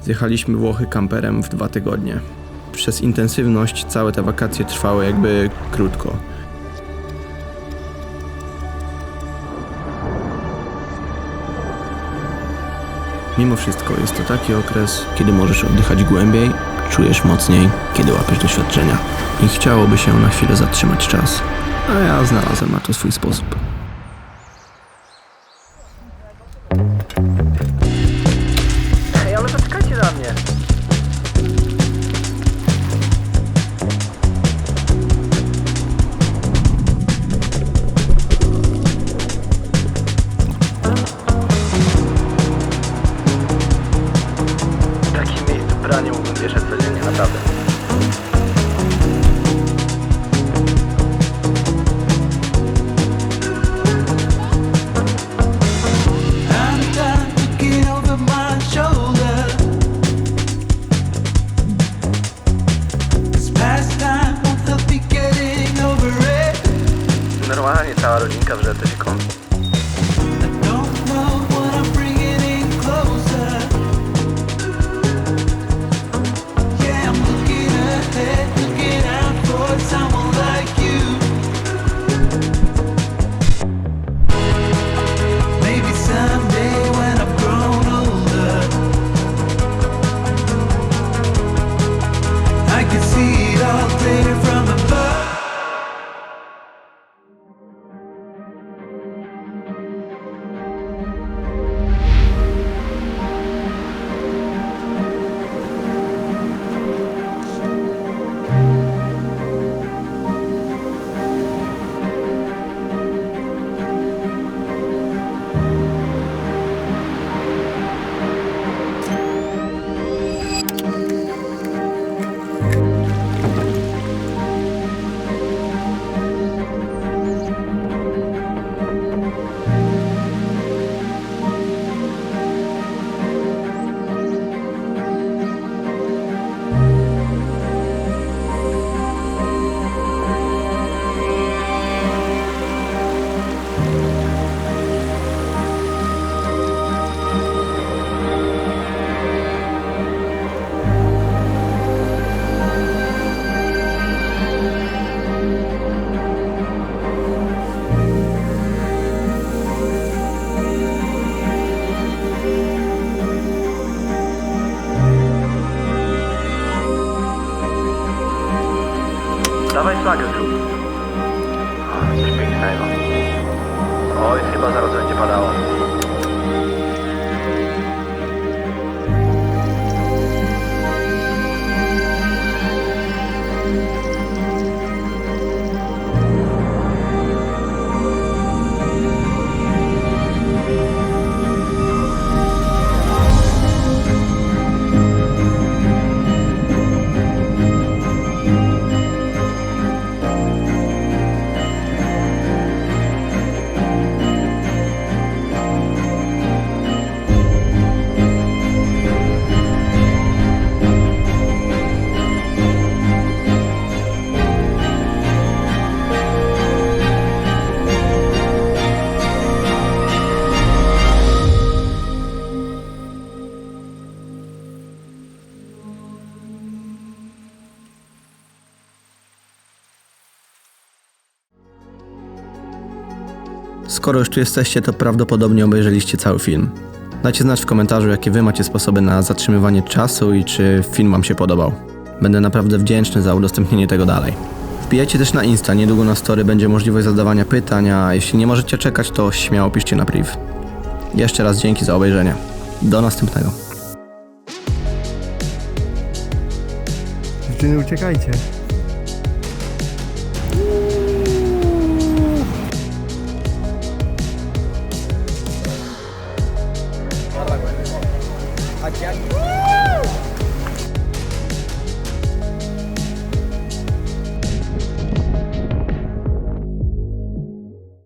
Zjechaliśmy Włochy kamperem w 2 tygodnie. Przez intensywność całe te wakacje trwały jakby krótko. Mimo wszystko jest to taki okres, kiedy możesz oddychać głębiej, czujesz mocniej, kiedy łapiesz doświadczenia. I chciałoby się na chwilę zatrzymać czas, a ja znalazłem na to swój sposób. Ej, ale zaczekajcie na mnie. W takim miejscu pranie mógłbym wieszać codziennie, naprawdę. Normalnie cała rodzinka w rzece się kąpi. Dawaj flagę zrób. O, coś pięknego. Oj, chyba zaraz będzie padało. Skoro już tu jesteście, to prawdopodobnie obejrzeliście cały film. Dajcie znać w komentarzu, jakie wy macie sposoby na zatrzymywanie czasu i czy film wam się podobał. Będę naprawdę wdzięczny za udostępnienie tego dalej. Wbijajcie też na Insta, niedługo na story będzie możliwość zadawania pytań, a jeśli nie możecie czekać, to śmiało piszcie na priv. Jeszcze raz dzięki za obejrzenie. Do następnego. Dziewczyny, uciekajcie. Chodź,